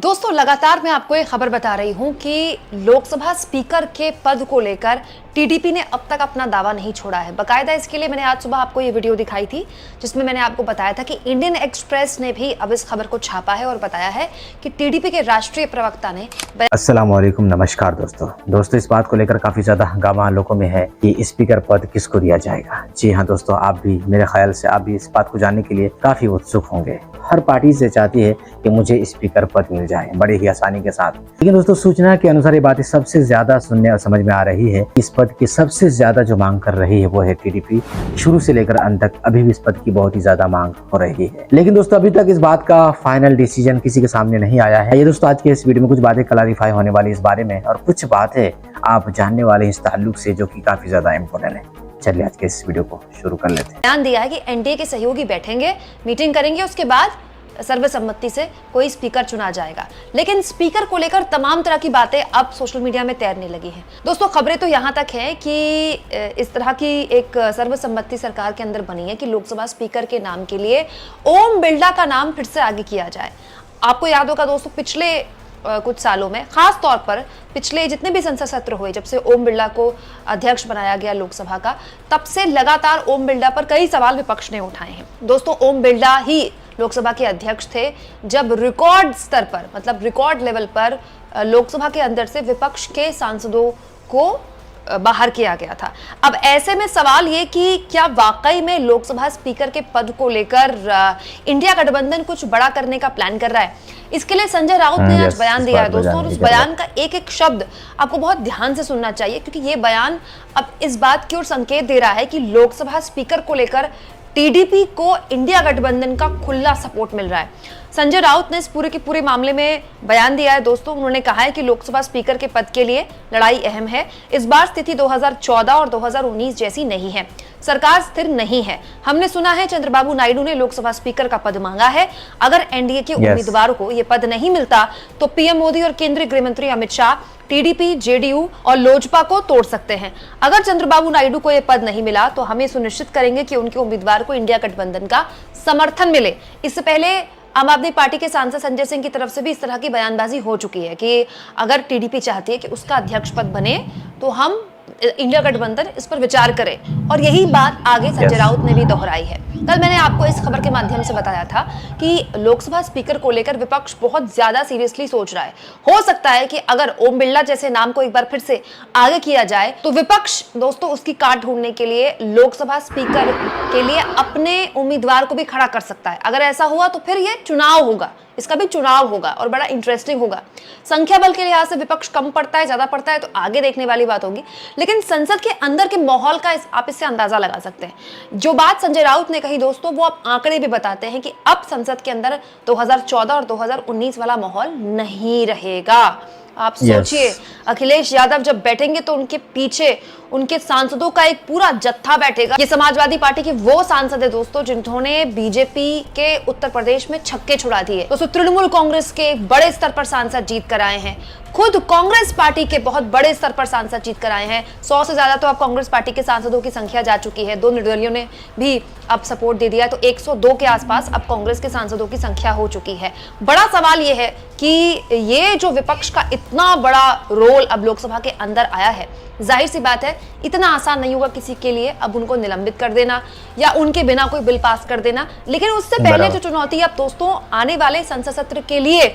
दोस्तों लगातार मैं आपको एक खबर बता रही हूं कि लोकसभा स्पीकर के पद को लेकर टीडीपी ने अब तक अपना दावा नहीं छोड़ा है। बकायदा इसके लिए मैंने आज सुबह आपको ये वीडियो दिखाई थी जिसमें मैंने आपको बताया था कि इंडियन एक्सप्रेस ने भी अब इस खबर को छापा है और बताया है कि टीडीपी के राष्ट्रीय प्रवक्ता ने अस्सलाम वालेकुम, नमस्कार दोस्तों इस बात को लेकर काफी ज्यादा हंगामा लोगों में है कि स्पीकर पद किसको दिया जाएगा। जी हाँ दोस्तों, आप भी मेरे ख्याल से आप भी इस बात को जानने के लिए काफी उत्सुक होंगे। हर पार्टी से चाहती है कि मुझे स्पीकर पद मिल जाए बड़ी ही आसानी के साथ, लेकिन दोस्तों सूचना के अनुसार ये बातें सबसे ज्यादा सुनने और समझ में आ रही है। इस पद की सबसे ज्यादा जो मांग कर रही है वो है टीडीपी। शुरू से लेकर अंत तक अभी भी इस पद की बहुत ही ज्यादा मांग हो रही है, लेकिन दोस्तों अभी तक इस बात का फाइनल डिसीजन किसी के सामने नहीं आया है। ये दोस्तों आज के इस वीडियो में कुछ बातें क्लैरिफाई होने वाली इस बारे में और कुछ बातें आप जानने वाले इस ताल्लुक से जो कि काफी ज्यादा इम्पोर्टेंट है। चलिए आज के इस वीडियो को शुरू कर लेते हैं। बयान दिया है कि एनडीए के सहयोगी बैठेंगे, मीटिंग करेंगे, उसके बाद सर्वसम्मति से कोई स्पीकर चुना जाएगा। लेकिन स्पीकर को लेकर तमाम तरह की बातें अब सोशल मीडिया में तैरने लगी हैं। दोस्तों खबरें तो यहाँ तक है कि इस तरह की एक सर्वसम्मति सरकार के अंदर बनी है कि लोकसभा स्पीकर के नाम के लिए ओम बिरला का नाम फिर से आगे किया जाए। आपको याद होगा दोस्तों, पिछले कुछ सालों में, खास तौर पर पिछले जितने भी संसद सत्र हुए, जब से ओम बिरला को अध्यक्ष बनाया गया लोकसभा का, तब से लगातार ओम बिरला पर कई सवाल विपक्ष ने उठाए हैं। दोस्तों ओम बिरला ही लोकसभा के अध्यक्ष थे जब रिकॉर्ड स्तर पर, मतलब रिकॉर्ड लेवल पर लोकसभा के अंदर से विपक्ष के सांसदों को बाहर किया गया था। अब ऐसे में सवाल ये कि क्या वाकई में लोकसभा स्पीकर के पद को लेकर इंडिया गठबंधन कुछ बड़ा करने का प्लान कर रहा है। इसके लिए संजय राउत ने आज बयान दिया है दोस्तों, और उस बयान का एक एक शब्द आपको बहुत ध्यान से सुनना चाहिए, क्योंकि ये बयान अब इस बात की ओर संकेत दे रहा है कि लोकसभा स्पीकर को लेकर टीडीपी को इंडिया गठबंधन का खुला सपोर्ट मिल रहा है। संजय राउत ने इस पूरे के पूरे मामले में बयान दिया है दोस्तों। उन्होंने कहा है कि लोकसभा स्पीकर के पद के लिए लड़ाई अहम है। इस बार स्थिति 2014 और 2019 जैसी नहीं है। सरकार स्थिर नहीं है। हमने सुना है चंद्रबाबू नायडू ने लोकसभा स्पीकर का पद मांगा है। अगर एनडीए के उम्मीदवार को यह पद नहीं मिलता तो पीएम मोदी और केंद्रीय गृह मंत्री अमित शाह टीडीपी, जेडीयू और लोजपा को तोड़ सकते हैं। अगर चंद्रबाबू नायडू को यह पद नहीं मिला तो हम ये सुनिश्चित करेंगे कि उनके उम्मीदवार को इंडिया गठबंधन का समर्थन मिले। इससे पहले आम आदमी पार्टी के सांसद संजय सिंह की तरफ से भी इस तरह की बयानबाजी हो चुकी है कि अगर टीडीपी चाहती है कि उसका अध्यक्ष पद बने तो हम इंडिया गठबंधन इस पर विचार करें, और यही बात आगे संजय राउत ने भी दोहराई है। कल मैंने आपको इस खबर के माध्यम से बताया था कि लोकसभा स्पीकर को लेकर विपक्ष बहुत ज्यादा सीरियसली सोच रहा है। हो सकता है कि अगर ओम बिरला जैसे नाम को एक बार फिर से आगे किया जाए तो विपक्ष दोस्तों उसकी काट ढूंढने के लिए लोकसभा स्पीकर के लिए अपने उम्मीदवार को भी खड़ा कर सकता है। अगर ऐसा हुआ तो फिर ये चुनाव होगा, इसका भी चुनाव होगा और बड़ा इंटरेस्टिंग होगा। संख्या बल के लिहाज से विपक्ष कम पड़ता है, ज्यादा पड़ता है तो आगे देखने वाली बात होगी, लेकिन संसद के अंदर के माहौल का आप इससे अंदाजा लगा सकते हैं। जो बात संजय राउत ने कही दोस्तों, वो अब आंकड़े भी बताते हैं कि अब संसद के अंदर 2014 और 2019 वाला माहौल नहीं रहेगा। आप सोचिए, अखिलेश यादव जब बैठेंगे तो उनके पीछे उनके सांसदों का एक पूरा जत्था बैठेगा। ये समाजवादी पार्टी के वो सांसद है दोस्तों जिन्होंने बीजेपी के उत्तर प्रदेश में छक्के छुड़ा दिए। दोस्तों तृणमूल कांग्रेस के बड़े स्तर पर सांसद जीत कर आए हैं, खुद कांग्रेस पार्टी के बहुत बड़े स्तर पर सांसद जीत कर आए हैं। 100 से ज्यादा तो अब कांग्रेस पार्टी के सांसदों की संख्या जा चुकी है। 2 निर्दलीयों ने भी अब सपोर्ट दे दिया, तो 102 के आसपास अब कांग्रेस के सांसदों की संख्या हो चुकी है। बड़ा सवाल यह है कि ये जो विपक्ष का इतना बड़ा रोल अब लोकसभा के अंदर आया है, जाहिर सी बात है इतना आसान नहीं होगा किसी के लिए अब उनको निलंबित कर देना या उनके बिना कोई बिल पास कर देना। लेकिन उससे पहले जो चुनौती अब दोस्तों आने वाले संसद सत्र के लिए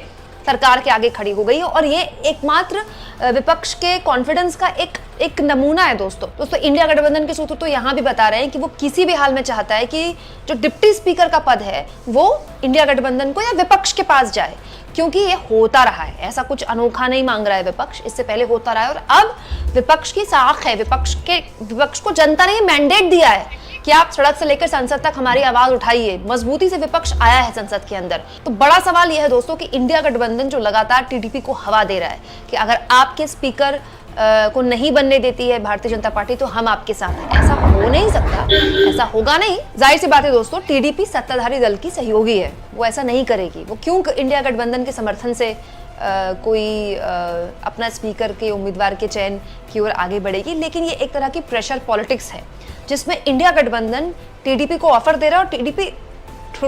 सरकार के आगे खड़ी हो गई है, और ये एकमात्र विपक्ष के कॉन्फिडेंस का एक नमूना है दोस्तों। इंडिया गठबंधन के सूत्र तो यहाँ भी बता रहे हैं कि वो किसी भी हाल में चाहता है कि जो डिप्टी स्पीकर का पद है वो इंडिया गठबंधन को या विपक्ष के पास जाए, क्योंकि ये होता रहा है। ऐसा कुछ अनोखा नहीं मांग रहा है विपक्ष, इससे पहले होता रहा है। और अब विपक्ष की साख है, विपक्ष को जनता ने मैंडेट दिया है कि आप सड़क से लेकर संसद तक हमारी आवाज उठाइए। मजबूती से विपक्ष आया है संसद के अंदर। तो बड़ा सवाल यह है दोस्तों कि इंडिया गठबंधन जो लगातार टीडीपी को हवा दे रहा है कि अगर आपके स्पीकर को नहीं बनने देती है भारतीय जनता पार्टी तो हम आपके साथ हैं, ऐसा हो नहीं सकता, ऐसा होगा नहीं। जाहिर सी बात है दोस्तों, टीडीपी सत्ताधारी दल की सहयोगी है, वो ऐसा नहीं करेगी। वो क्यों इंडिया गठबंधन के समर्थन से कोई अपना स्पीकर के उम्मीदवार के चयन की ओर आगे बढ़ेगी। लेकिन ये एक तरह की प्रेशर पॉलिटिक्स है जिसमें इंडिया गठबंधन टीडीपी को ऑफर दे रहा है और टीडीपी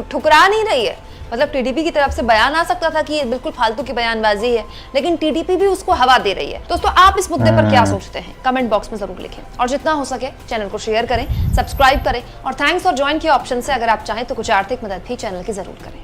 ठुकरा नहीं रही है। मतलब टीडीपी की तरफ से बयान आ सकता था कि ये बिल्कुल फालतू की बयानबाजी है, लेकिन टीडीपी भी उसको हवा दे रही है। दोस्तों आप इस मुद्दे पर क्या सोचते हैं, कमेंट बॉक्स में जरूर लिखें और जितना हो सके चैनल को शेयर करें, सब्सक्राइब करें और थैंक्स और ज्वाइन के ऑप्शन से अगर आप चाहें तो कुछ आर्थिक मदद भी चैनल की जरूर करें।